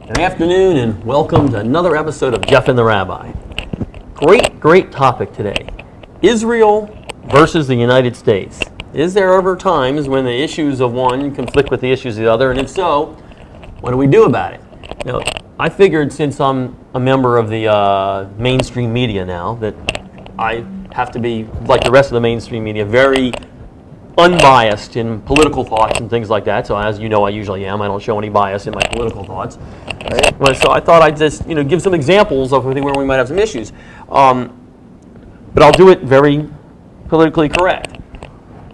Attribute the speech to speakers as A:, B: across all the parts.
A: Good afternoon and welcome to another episode of Jeff and the Rabbi. Great topic today. Israel versus the United States. Is there ever times when the issues of one conflict with the issues of the other? And if so, what do we do about it? Now, I figured since I'm a member of the mainstream media now that I have to be, like the rest of the mainstream media, very unbiased in political thoughts and things like that. So as you know, I usually am. I don't show any bias in my political thoughts. Right. So I thought I'd just give some examples of where we might have some issues. But I'll do it very politically correct.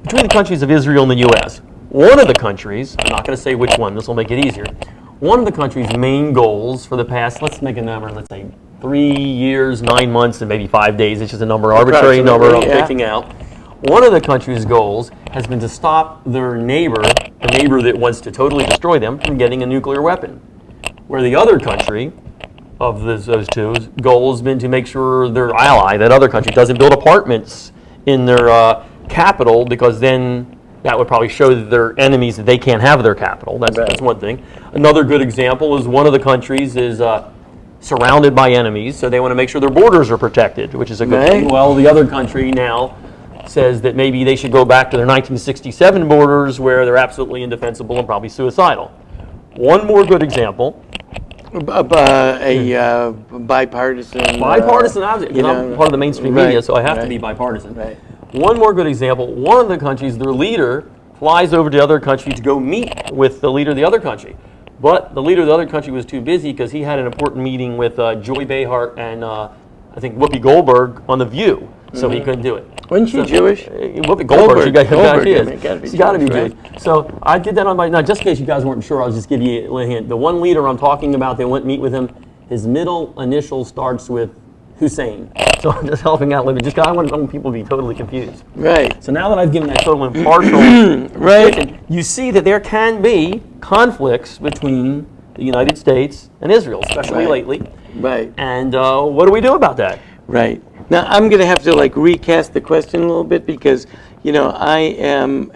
A: Between the countries of Israel and the U.S., one of the countries, I'm not going to say which one, this will make it easier, one of the country's main goals for the past, let's make a number, let's say 3 years, 9 months, and maybe 5 days, it's just a number, arbitrary number I'm picking out. One of the country's goals has been to stop their neighbor, the neighbor that wants to totally destroy them, from getting a nuclear weapon. Where the other country of those two's goal has been to make sure their ally, that other country, doesn't build apartments in their capital, because then that would probably show their enemies that they can't have their capital. That's one thing. Another good example is one of the countries is surrounded by enemies, so they want to make sure their borders are protected, which is a good thing. Well, the other country now says that maybe they should go back to their 1967 borders where they're absolutely indefensible and probably suicidal. One more good example.
B: Bipartisan.
A: Bipartisan, I'm part of the mainstream media, so I have to be bipartisan.
B: Right.
A: One more good example. One of the countries, their leader flies over to the other country to go meet with the leader of the other country. But the leader of the other country was too busy because he had an important meeting with Joy Behar and I think Whoopi Goldberg on The View. So he couldn't do it.
B: Wasn't she Jewish?
A: Whoopi Goldberg, she's got to be Jewish. So I did that on my, now just in case you guys weren't sure, I'll just give you a hint. The one leader I'm talking about, they went to meet with him, his middle initial starts with Hussein. So I'm just helping out a little bit, just because I want people to be totally confused.
B: Right.
A: So now that I've given that total impartial
B: right,
A: you see that there can be conflicts between the United States and Israel, especially lately.
B: Right.
A: And what do we do about that?
B: Right. Now, I'm going to have to recast the question a little bit because, I am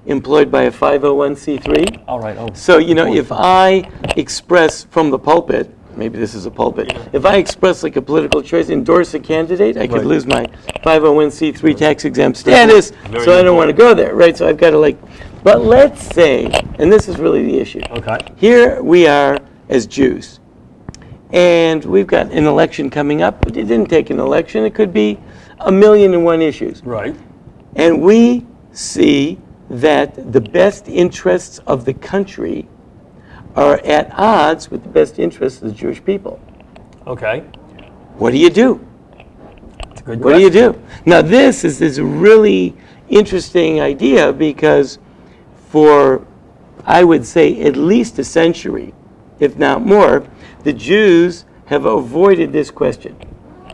B: employed by a 501c3.
A: All right. Oh,
B: so, if I express from the pulpit, maybe this is a pulpit, if I express a political choice, endorse a candidate, I could lose my 501c3 tax exempt status, so I don't want to go there, right? So I've got to but let's say, and this is really the issue.
A: Okay.
B: Here we are as Jews. And we've got an election coming up, but it didn't take an election. It could be 1,000,001 issues.
A: Right.
B: And we see that the best interests of the country are at odds with the best interests of the Jewish people.
A: Okay.
B: What do you do?
A: That's a good question.
B: What do you do? Now, this is a really interesting idea because for, I would say, at least a century, if not more, the Jews have avoided this question.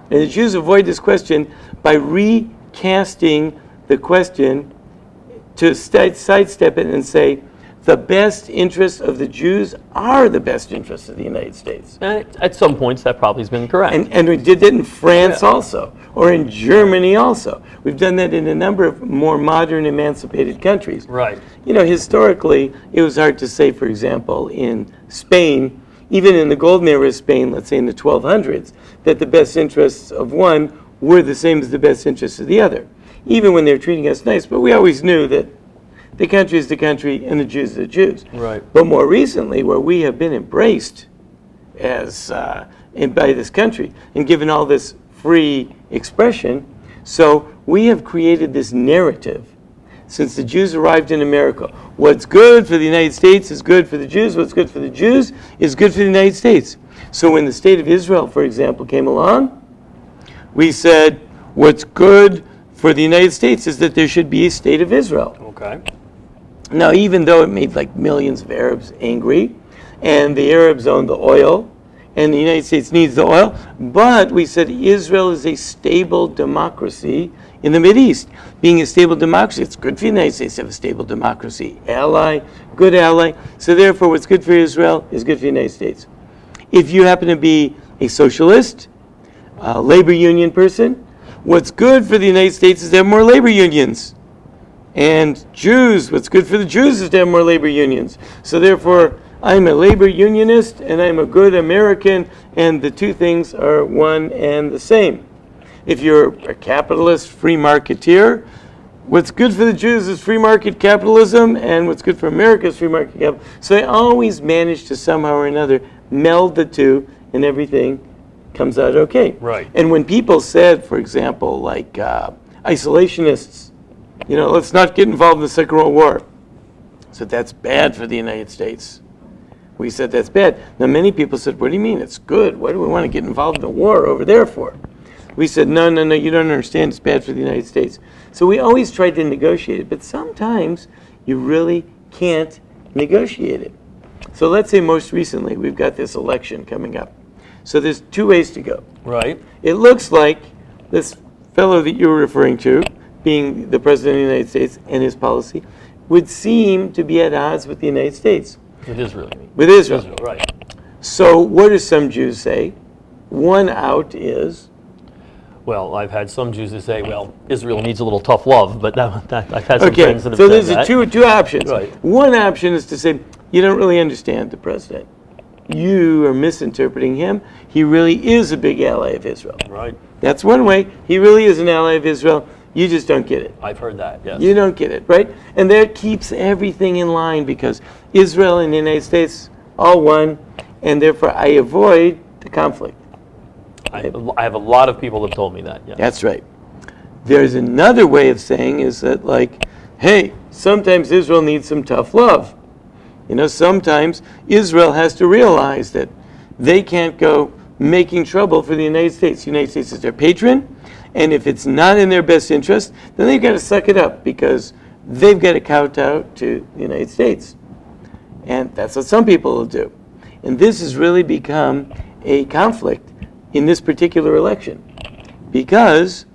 B: And the Jews avoid this question by recasting the question to sidestep it and say, the best interests of the Jews are the best interests of the United States.
A: And at some points, that probably has been correct.
B: And we did it in France also, or in Germany also. We've done that in a number of more modern, emancipated countries.
A: Right.
B: Historically, it was hard to say, for example, in Spain, even in the golden era of Spain, let's say in the 1200s, that the best interests of one were the same as the best interests of the other, even when they were treating us nice. But we always knew that the country is the country and the Jews are the Jews.
A: Right.
B: But more recently, where we have been embraced as by this country and given all this free expression, so we have created this narrative since the Jews arrived in America. What's good for the United States is good for the Jews. What's good for the Jews is good for the United States. So when the state of Israel, for example, came along, we said, what's good for the United States is that there should be a state of Israel.
A: Okay.
B: Now, even though it made millions of Arabs angry, and the Arabs own the oil, and the United States needs the oil, but we said Israel is a stable democracy in the Mideast. Being a stable democracy, it's good for the United States to have a stable democracy. Ally, good ally. So therefore, what's good for Israel is good for the United States. If you happen to be a socialist, a labor union person, what's good for the United States is to have more labor unions. And Jews, what's good for the Jews is to have more labor unions. So therefore, I'm a labor unionist and I'm a good American, and the two things are one and the same. If you're a capitalist, free marketeer, what's good for the Jews is free market capitalism, and what's good for America is free market capitalism. So they always manage to somehow or another meld the two, and everything comes out okay.
A: Right.
B: And when people said, for example, like isolationists, let's not get involved in the Second World War. So that's bad for the United States. We said that's bad. Now many people said, what do you mean it's good? Why do we want to get involved in the war over there for? We said, no, you don't understand, it's bad for the United States. So we always tried to negotiate it, but sometimes you really can't negotiate it. So let's say most recently, we've got this election coming up. So there's two ways to go.
A: Right.
B: It looks like this fellow that you were referring to, being the President of the United States and his policy, would seem to be at odds with the United States.
A: With Israel, you mean?
B: With Israel.
A: Israel, right.
B: So what do some Jews say? One out is...
A: Well, I've had some Jews that say, well, Israel needs a little tough love, but I've had some
B: Okay,
A: friends that have
B: so
A: said
B: there's
A: that.
B: two options.
A: Right.
B: One option is to say, you don't really understand the president. You are misinterpreting him. He really is a big ally of Israel.
A: Right.
B: That's one way. He really is an ally of Israel. You just don't get it.
A: I've heard that, yes.
B: You don't get it, right? And that keeps everything in line because Israel and the United States all one, and therefore I avoid the conflict.
A: I have a lot of people that have told me that, yeah.
B: That's right. There's another way of saying is that, like, hey, sometimes Israel needs some tough love. Sometimes Israel has to realize that they can't go making trouble for the United States. The United States is their patron, and if it's not in their best interest, then they've got to suck it up because they've got to kowtow to the United States. And that's what some people will do. And this has really become a conflict in this particular election because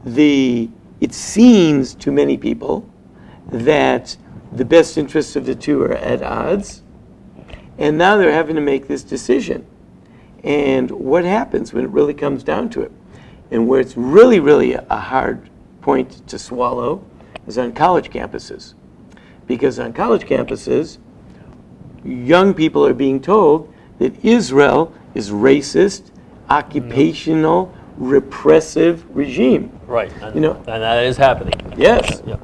B: it seems to many people that the best interests of the two are at odds, and now they're having to make this decision. And what happens when it really comes down to it? And where it's really, really a hard point to swallow is on college campuses. Because on college campuses, young people are being told that Israel is racist, occupational, repressive regime.
A: Right, and that is happening.
B: Yes.
A: Yeah.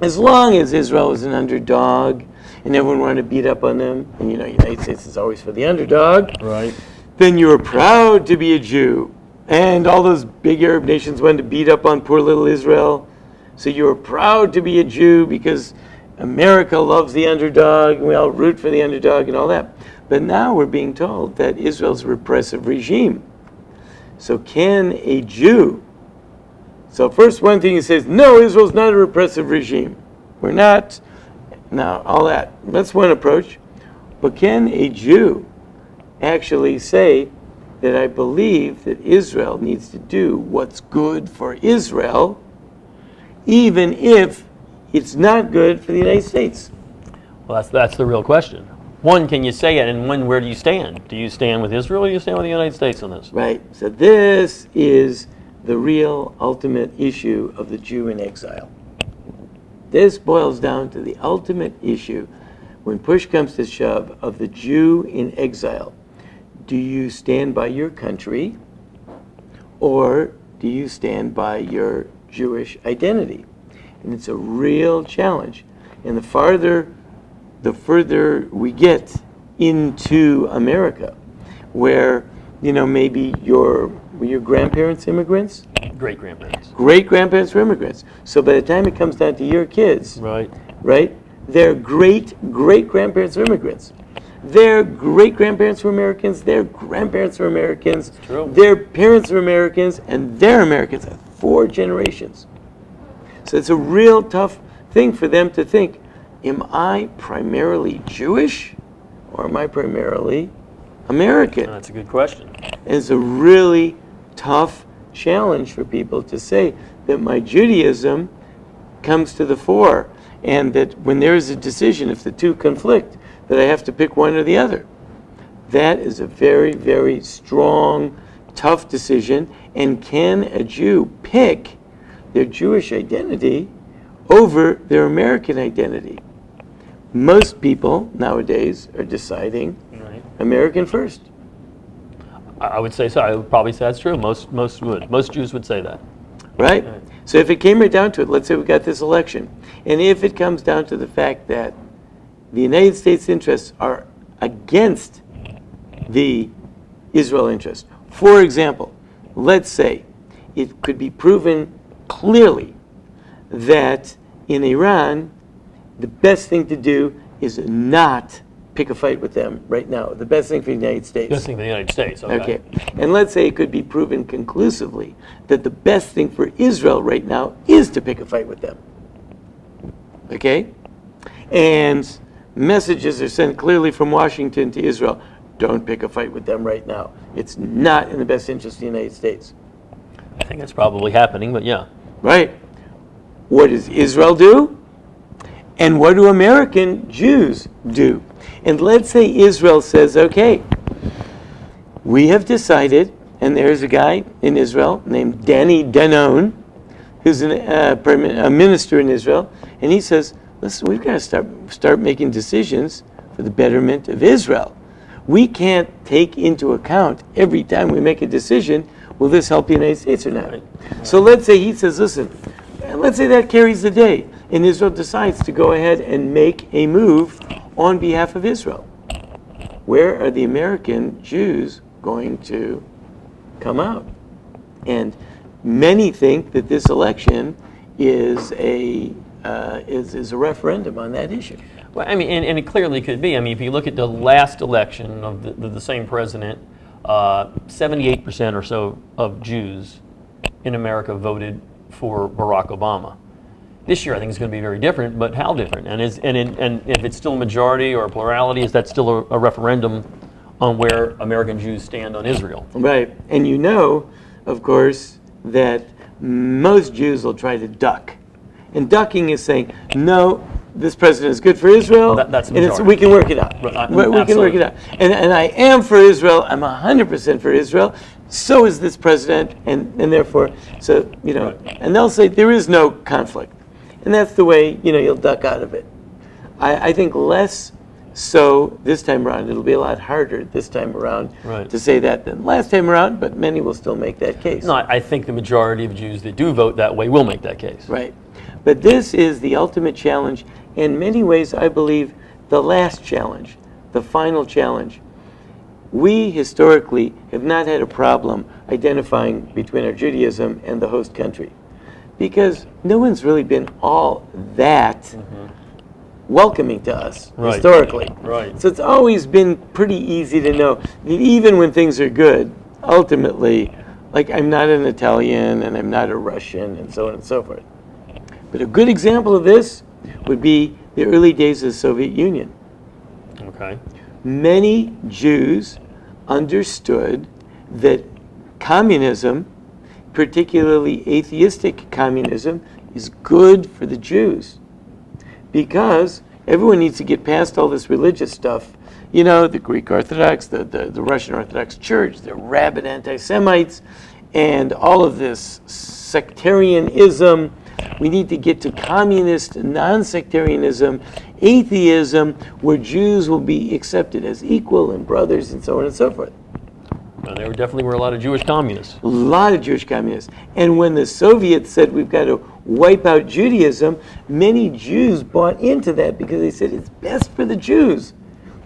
B: As long as Israel is an underdog and everyone wanted to beat up on them, and the United States is always for the underdog,
A: Right.
B: then you were proud to be a Jew. And all those big Arab nations wanted to beat up on poor little Israel. So you were proud to be a Jew because America loves the underdog, and we all root for the underdog and all that. But now we're being told that Israel's a repressive regime. So can a Jew... So first one thing he says, no, Israel's not a repressive regime. We're not. Now, all that. That's one approach. But can a Jew actually say that I believe that Israel needs to do what's good for Israel, even if it's not good for the United States?
A: Well, that's the real question. One, can you say it, and where do you stand? Do you stand with Israel or do you stand with the United States on this?
B: Right. So this is the real ultimate issue of the Jew in exile. This boils down to the ultimate issue, when push comes to shove, of the Jew in exile. Do you stand by your country, or do you stand by your Jewish identity? And it's a real challenge. And the further we get into America, where maybe were your grandparents immigrants?
A: Great-grandparents.
B: Great-grandparents were immigrants. So by the time it comes down to your kids,
A: Right.
B: their great-great-grandparents were immigrants. Their great-grandparents were Americans, their grandparents were Americans,
A: True.
B: their parents were Americans, and they're Americans. 4 generations. So it's a real tough thing for them to think, am I primarily Jewish, or am I primarily American?
A: That's a good question.
B: And it's a really tough challenge for people to say that my Judaism comes to the fore, and that when there is a decision, if the two conflict, that I have to pick one or the other. That is a very, very strong, tough decision. And can a Jew pick their Jewish identity over their American identity? most people nowadays are deciding
A: Right.
B: American first.
A: I would say so. I would probably say that's true. Most would. Most Jews would say that.
B: Right? So if it came right down to it, let's say we got this election, and if it comes down to the fact that the United States interests are against the Israel interest. For example, let's say it could be proven clearly that in Iran, the best thing to do is not pick a fight with them right now. The best thing for the United States.
A: Best thing for the United States.
B: Okay. And let's say it could be proven conclusively that the best thing for Israel right now is to pick a fight with them. Okay? And messages are sent clearly from Washington to Israel. Don't pick a fight with them right now. It's not in the best interest of the United States.
A: I think that's probably happening, but yeah.
B: Right. What does Israel do? And what do American Jews do? And let's say Israel says, okay, we have decided, and there's a guy in Israel named Danny Danon, who's a minister in Israel, and he says, listen, we've got to start making decisions for the betterment of Israel. We can't take into account every time we make a decision, will this help the United States or not? Right. So let's say he says, listen, let's say that carries the day, and Israel decides to go ahead and make a move on behalf of Israel. Where are the American Jews going to come out? And many think that this election is a referendum on that issue.
A: Well, I mean, and it clearly could be. I mean, if you look at the last election of the same president, 78% or so of Jews in America voted for Barack Obama. This year, I think it's going to be very different, but how different? And if it's still a majority or a plurality, is that still a referendum on where American Jews stand on Israel?
B: Right. And you know, of course, that most Jews will try to duck. And ducking is saying, no, this president is good for Israel,
A: that's the
B: and we can work it out.
A: Right.
B: We can work it out. And I am for Israel. I'm 100% for Israel. So is this president, and therefore, so, you know,
A: Right.
B: and they'll say there is no conflict. And that's the way, you know, you'll duck out of it. I think less so this time around. It'll be a lot harder this time around
A: Right.
B: to say that than last time around, but many will still make that case.
A: No, I think the majority of Jews that do vote that way will make that case.
B: Right. But this is the ultimate challenge. In many ways, I believe, the last challenge, the final challenge. We historically have not had a problem identifying between our Judaism and the host country, because no one's really been all that welcoming to us historically.
A: Right.
B: So it's always been pretty easy to know that even when things are good, ultimately, like I'm not an Italian and I'm not a Russian and so on and so forth. But a good example of this would be the early days of the Soviet Union.
A: Okay.
B: Many Jews understood that communism, particularly atheistic communism, is good for the Jews, because everyone needs to get past all this religious stuff. You know, the Greek Orthodox, the Russian Orthodox Church, the rabid anti-Semites, and all of this sectarianism. We need to get to communist non-sectarianism, atheism, where Jews will be accepted as equal and brothers and so on and so forth.
A: And there definitely were a lot of Jewish communists.
B: A lot of Jewish communists. And when the Soviets said we've got to wipe out Judaism, many Jews bought into that because they said it's best for the Jews.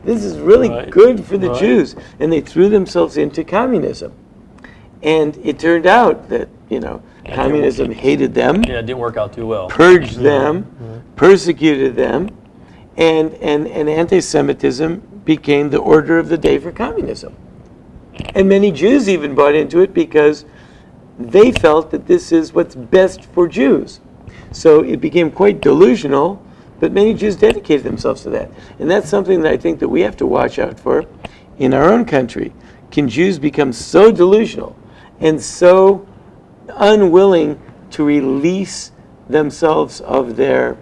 B: This is really good for the Jews. And they threw themselves into communism. And it turned out that, you know, communism hated them.
A: Yeah, it didn't work out too well.
B: Purged them, persecuted them, and anti-Semitism became the order of the day for communism. And many Jews even bought into it because they felt that this is what's best for Jews. So it became quite delusional, but many Jews dedicated themselves to that. And that's something that I think that we have to watch out for in our own country. Can Jews become so delusional and so unwilling to release themselves of their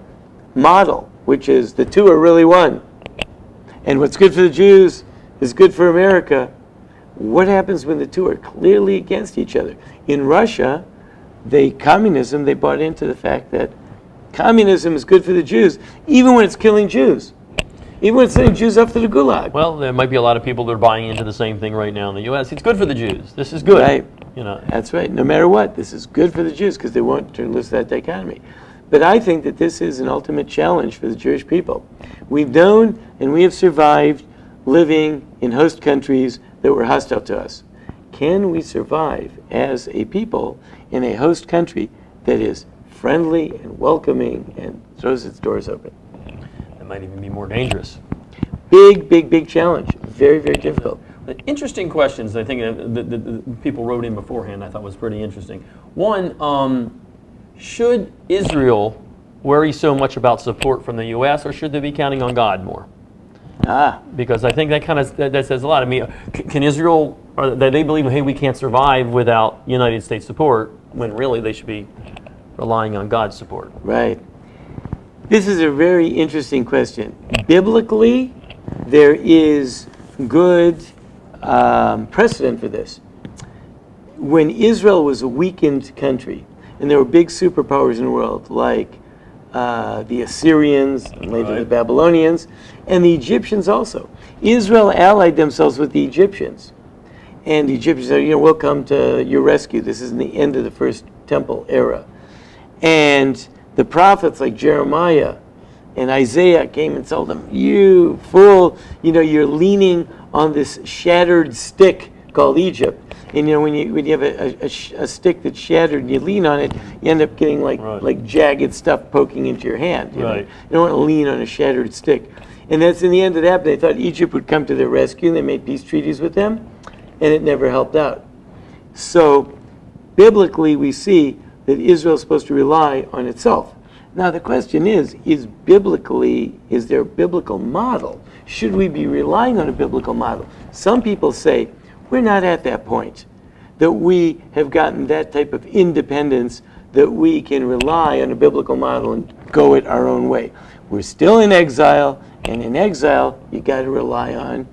B: model, which is the two are really one, and what's good for the Jews is good for America? What happens when the two are clearly against each other? In Russia, they bought into the fact that communism is good for the Jews, even when it's killing Jews. Even when sending Jews off to the Gulag.
A: Well, there might be a lot of people that are buying into the same thing right now in the U.S. It's good for the Jews. This is good.
B: Right.
A: You know.
B: That's right. No matter what, this is good for the Jews because they won't turn loose that dichotomy. But I think that this is an ultimate challenge for the Jewish people. We've known and we have survived living in host countries that were hostile to us. Can we survive as a people in a host country that is friendly and welcoming and throws its doors open?
A: That might even be more dangerous.
B: Big, big, big challenge. Very, very difficult.
A: The interesting questions I think the people wrote in beforehand I thought was pretty interesting. One, should Israel worry so much about support from the U.S. or should they be counting on God more? Because I think that kind of that says a lot. I mean, can Israel, or that they believe, hey, we can't survive without United States support, when really they should be relying on God's support?
B: Right. This is a very interesting question. Biblically, there is good precedent for this. When Israel was a weakened country, and there were big superpowers in the world, like the Assyrians, and later the Babylonians, and the Egyptians also. Israel allied themselves with the Egyptians. And the Egyptians said, we'll come to your rescue. This is in the end of the first temple era. And the prophets like Jeremiah and Isaiah came and told them, you fool, you're leaning on this shattered stick called Egypt. And when you have a stick that's shattered and you lean on it, you end up getting like jagged stuff poking into your hand. You don't want to lean on a shattered stick. And that's in the end of that. They thought Egypt would come to their rescue, and they made peace treaties with them, and it never helped out. So biblically, we see that Israel is supposed to rely on itself. Now the question is there a biblical model? Should we be relying on a biblical model? Some people say, we're not at that point, that we have gotten that type of independence that we can rely on a biblical model and go it our own way. We're still in exile, and in exile, you got to rely on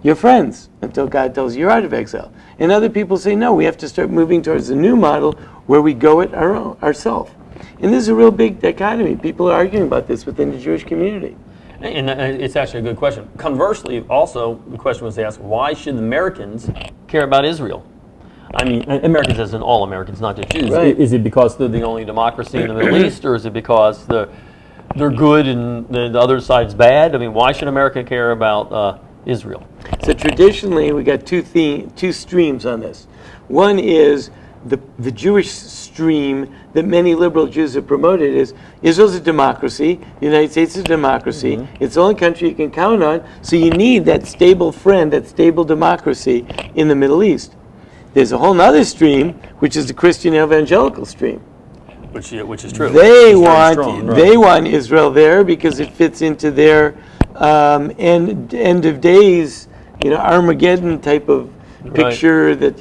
B: your friends until God tells you you're out of exile. And other people say, no, we have to start moving towards a new model where we go it ourselves. And this is a real big dichotomy. People are arguing about this within the Jewish community.
A: And it's actually a good question. Conversely, also, the question was asked, why should Americans care about Israel? I mean, Americans as in all Americans, not just Jews.
B: Right.
A: Is it because they're the only democracy in the Middle East, or is it because they're good and the other side's bad? I mean, why should America care about Israel?
B: So traditionally, we got two streams on this. One is the Jewish stream that many liberal Jews have promoted is Israel's a democracy, the United States is a democracy, it's the only country you can count on, so you need that stable friend, that stable democracy in the Middle East. There's a whole other stream, which is the Christian evangelical stream.
A: Which is true.
B: They
A: strong, right?
B: They want Israel there because it fits into their end of days, Armageddon type of picture that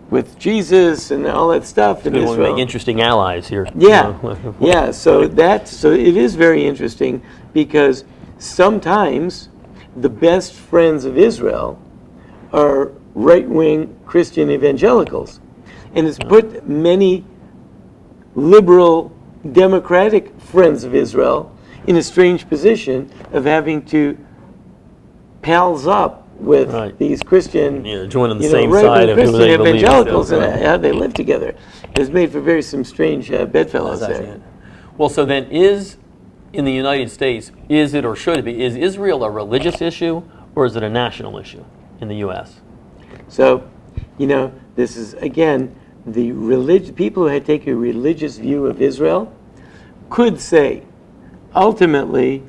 B: with Jesus and all that stuff in Israel.
A: We make interesting allies here.
B: Yeah. So it is very interesting because sometimes the best friends of Israel are right-wing Christian evangelicals, and it's put many liberal democratic friends of Israel in a strange position of having to pals up with these Christian,
A: joining the same side of who
B: Christian
A: they
B: evangelicals,
A: believe.
B: and how they live together. It's made for some strange bedfellows there.
A: Well, so then in the United States, is it or should it be, is Israel a religious issue or is it a national issue in the U.S.?
B: So, this is, again, the people who take a religious view of Israel could say, ultimately,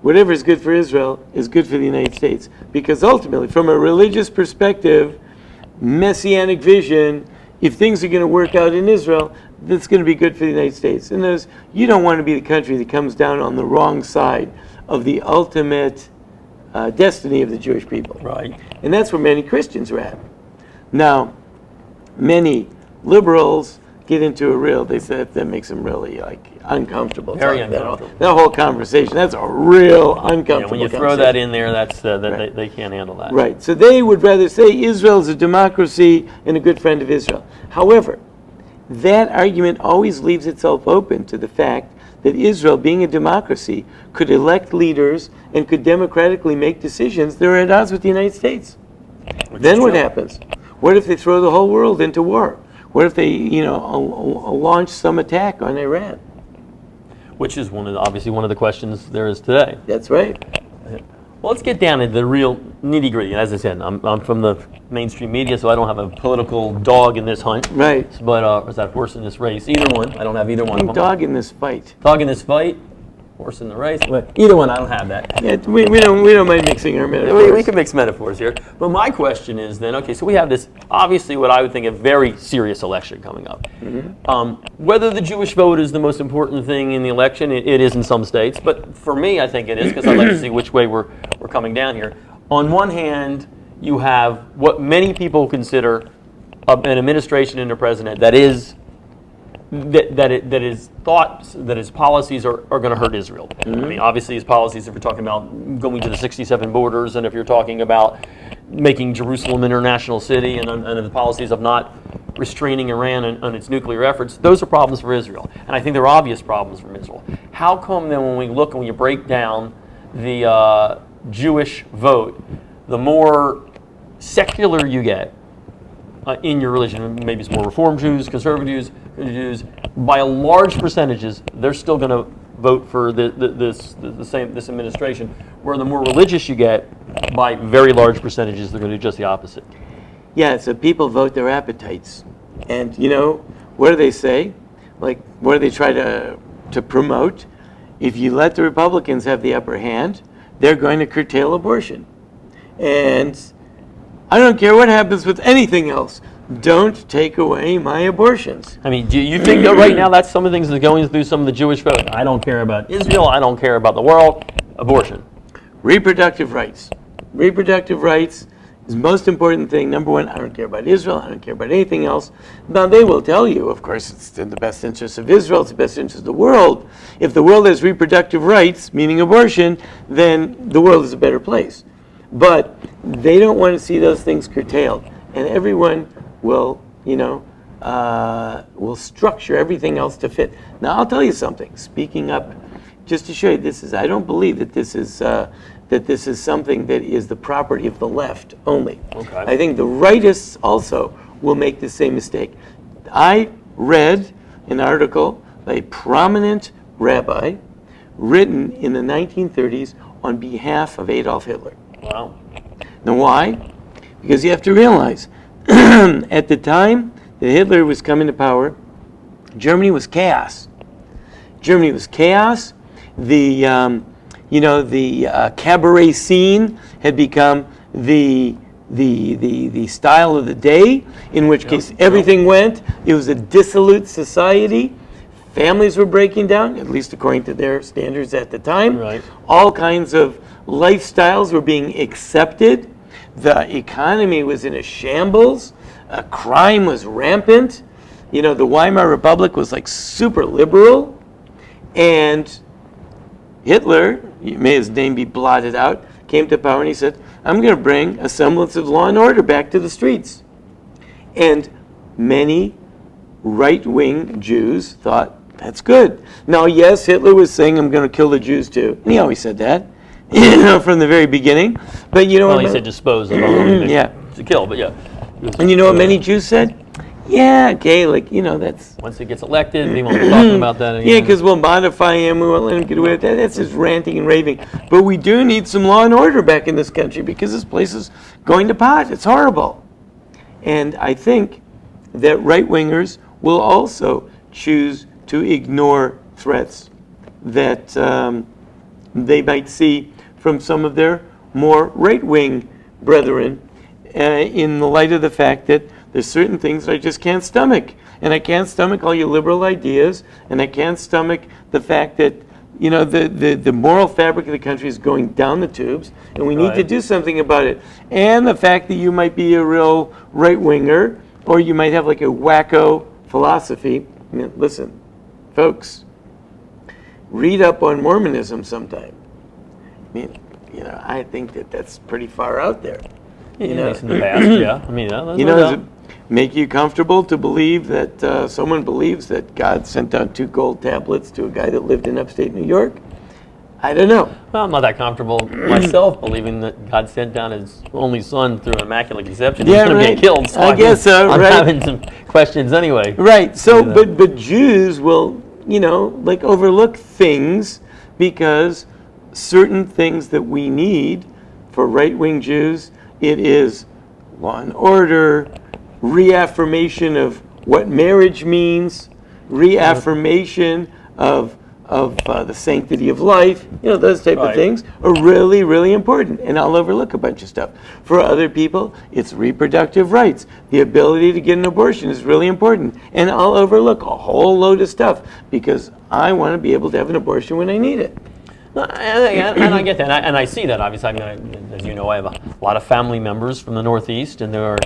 B: whatever is good for Israel is good for the United States. Because ultimately, from a religious perspective, messianic vision, if things are going to work out in Israel, that's going to be good for the United States. And you don't want to be the country that comes down on the wrong side of the ultimate destiny of the Jewish people.
A: Right.
B: And that's where many Christians are at. Now, many liberals get into they say that makes them really uncomfortable.
A: Very uncomfortable.
B: That whole conversation, that's a real uncomfortable
A: when you throw that in there, that's they can't handle that.
B: Right. So they would rather say Israel is a democracy and a good friend of Israel. However, that argument always leaves itself open to the fact that Israel, being a democracy, could elect leaders and could democratically make decisions that are at odds with the United States. Then what happens? What if they throw the whole world into war? What if they, launch some attack on Iran?
A: Which is obviously one of the questions there is today.
B: That's right.
A: Well, let's get down to the real nitty-gritty. As I said, I'm from the mainstream media, so I don't have a political dog in this hunt.
B: Right.
A: But, or is that horse in this race? Either one. I don't have either one of them.
B: Dog in this fight.
A: Dog in this fight, horse in the race. But either one, I don't have that.
B: Yeah, we don't mind mixing our metaphors.
A: We can mix metaphors here. But my question is then, okay, so we have this, obviously what I would think a very serious election coming up. Whether the Jewish vote is the most important thing in the election, it is in some states. But for me, I think it is, because I'd like to see which way we're coming down here. On one hand, you have what many people consider an administration and a president that his thoughts, that his policies are going to hurt Israel. I mean, obviously his policies, if you're talking about going to the 67 borders, and if you're talking about making Jerusalem an international city, and the policies of not restraining Iran on its nuclear efforts, those are problems for Israel. And I think they're obvious problems for Israel. How come then when we look and when you break down the Jewish vote, the more secular you get in your religion, maybe it's more Reform Jews, conservative Jews, by a large percentages, they're still going to vote for this administration. Where the more religious you get, by very large percentages, they're going to do just the opposite.
B: Yeah, so people vote their appetites, and what do they say? Like, what do they try to promote? If you let the Republicans have the upper hand, they're going to curtail abortion. And I don't care what happens with anything else. Don't take away my abortions.
A: I mean, do you think that right now that's some of the things that's going through some of the Jewish vote? I don't care about Israel. I don't care about the world. Abortion.
B: Reproductive rights. Reproductive rights is the most important thing. Number one, I don't care about Israel. I don't care about anything else. Now, they will tell you, of course, it's in the best interest of Israel. It's the best interest of the world. If the world has reproductive rights, meaning abortion, then the world is a better place. But they don't want to see those things curtailed. And everyone will, will structure everything else to fit. Now, I'll tell you something. Speaking up, just to show you, I don't believe that this is something that is the property of the left only.
A: Okay.
B: I think the rightists also will make the same mistake. I read an article by a prominent rabbi written in the 1930s on behalf of Adolf Hitler.
A: Wow.
B: Now, why? Because you have to realize, at the time that Hitler was coming to power, Germany was chaos. Germany was chaos. The cabaret scene had become the style of the day, in which case everything went. It was a dissolute society. Families were breaking down, at least according to their standards at the time.
A: Right.
B: All kinds of lifestyles were being accepted. The economy was in a shambles. Crime was rampant. The Weimar Republic was like super liberal. And Hitler, may his name be blotted out, came to power and he said, I'm going to bring a semblance of law and order back to the streets. And many right-wing Jews thought, that's good. Now, yes, Hitler was saying, I'm going to kill the Jews too. And he always said that, from the very beginning. But
A: well, he said dispose of them.
B: Yeah.
A: To kill, but yeah.
B: And you know what many Jews said? Yeah, okay, that's...
A: Once he gets elected, they won't be talking about that anymore.
B: Yeah, because we'll modify him, we won't let him get away with that. That's just ranting and raving. But we do need some law and order back in this country because this place is going to pot. It's horrible. And I think that right-wingers will also choose to ignore threats that they might see from some of their more right-wing brethren in the light of the fact that there's certain things that I just can't stomach. And I can't stomach all your liberal ideas, and I can't stomach the fact that the moral fabric of the country is going down the tubes, and we need to do something about it. And the fact that you might be a real right-winger, or you might have like a wacko philosophy. I mean, listen, folks, read up on Mormonism sometime. I mean, I think that's pretty far out there.
A: At least in the past, yeah. I mean,
B: make you comfortable to believe that someone believes that God sent down 2 gold tablets to a guy that lived in upstate New York? I don't know.
A: Well, I'm not that comfortable myself believing that God sent down his only son through an immaculate conception. He's
B: Yeah,
A: going to
B: right.
A: get killed. So
B: I guess so,
A: I'm
B: right.
A: having some questions anyway.
B: Right. So,
A: Yeah.
B: but Jews will, like overlook things because certain things that we need for right-wing Jews, it is law and order, reaffirmation of what marriage means, reaffirmation of the sanctity of life, those type of
A: Right.
B: things are really, really important. And I'll overlook a bunch of stuff. For other people, it's reproductive rights. The ability to get an abortion is really important. And I'll overlook a whole load of stuff because I want to be able to have an abortion when I need it.
A: No, and I get that, and I see that, obviously. I mean, as you know, I have a lot of family members from the Northeast, and they're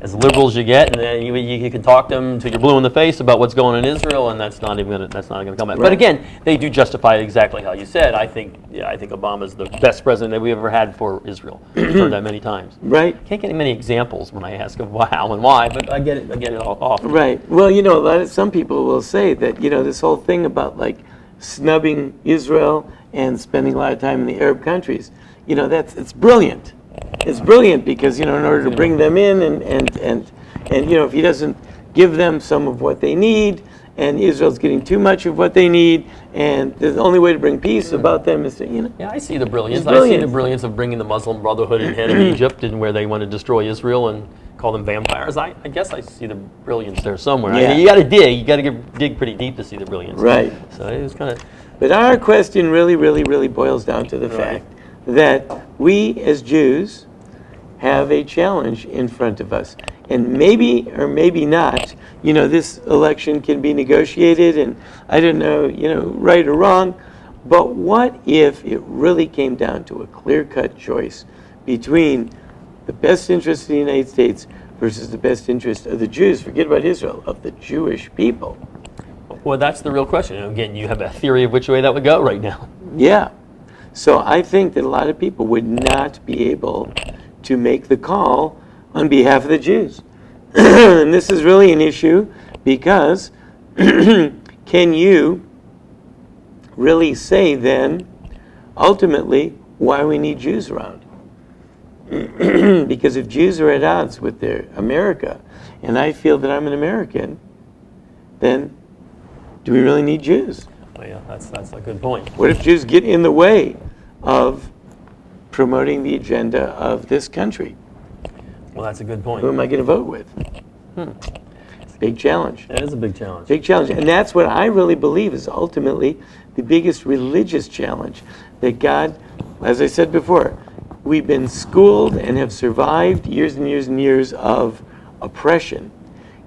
A: as liberal as you get, and you can talk to them till you're blue in the face about what's going on in Israel, and that's not going to come back.
B: Right.
A: But again, they do justify it exactly how you said. I think Obama's the best president that we ever had for Israel. I've heard that many times.
B: Right.
A: Can't get many examples when I ask of how and why, but I get it all often.
B: Right. Well, some people will say that, this whole thing about like snubbing Israel and spending a lot of time in the Arab countries, it's brilliant. It's brilliant because, in order to bring them in and if he doesn't give them some of what they need and Israel's getting too much of what they need and the only way to bring peace about them is to,
A: Yeah, I see the brilliance.
B: It's brilliant.
A: I see the brilliance of bringing the Muslim Brotherhood in head of Egypt and where they want to destroy Israel and call them vampires. I guess I see the brilliance there somewhere.
B: Yeah.
A: You got to dig. You got to dig pretty deep to see the brilliance.
B: Right.
A: So it was kind of.
B: But our question really, really, really boils down to the
A: Right.
B: fact that we as Jews have a challenge in front of us. And maybe or maybe not, this election can be negotiated and I don't know, right or wrong, but what if it really came down to a clear-cut choice between the best interest of the United States versus the best interest of the Jews, forget about Israel, of the Jewish people?
A: Well, that's the real question. And again, you have a theory of which way that would go right now.
B: Yeah. So I think that a lot of people would not be able to make the call on behalf of the Jews. And this is really an issue because can you really say then, ultimately, why we need Jews around? Because if Jews are at odds with their America, and I feel that I'm an American, then do we really need Jews?
A: Well, yeah, that's a good point.
B: What if Jews get in the way of promoting the agenda of this country?
A: Well, that's a good point.
B: Who am I going to vote with? Big challenge.
A: That is a big challenge.
B: Big challenge. And that's what I really believe is ultimately the biggest religious challenge that God, as I said before, we've been schooled and have survived years and years and years of oppression.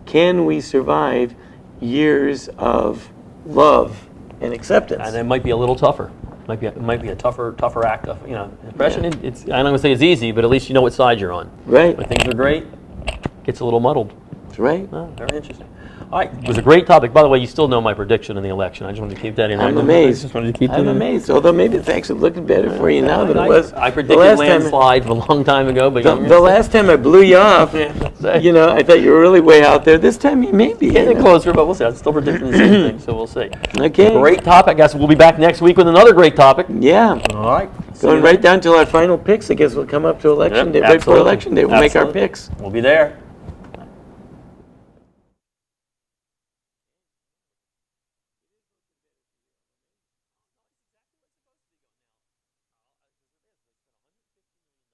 B: Can we survive years of love and acceptance?
A: And it might be a little tougher. It might be a tougher act of oppression. Yeah. It's I'm not going to say it's easy, but at least you know what side you're on.
B: Right.
A: When things are great, it gets a little muddled.
B: That's right.
A: Oh, very interesting. All right, it was a great topic. By the way, you still know my prediction in the election. I just wanted to keep that in there.
B: I'm amazed.
A: I just wanted to keep
B: I'm
A: that in.
B: amazed. Although maybe it's actually looking better for you now than it was.
A: I
B: the
A: predicted
B: last
A: landslide a long time ago, but
B: The last time I blew you off, I thought you were really way out there. This time you may be.
A: Getting closer, but we'll see. I'm still predicting the same thing, so we'll see.
B: Okay.
A: Great topic. I guess we'll be back next week with another great topic.
B: Yeah.
A: All right.
B: Going right down till our final picks. I guess we'll come up to election day. Right before
A: Absolutely.
B: election day, we'll make our
A: Absolutely.
B: picks.
A: We'll be there.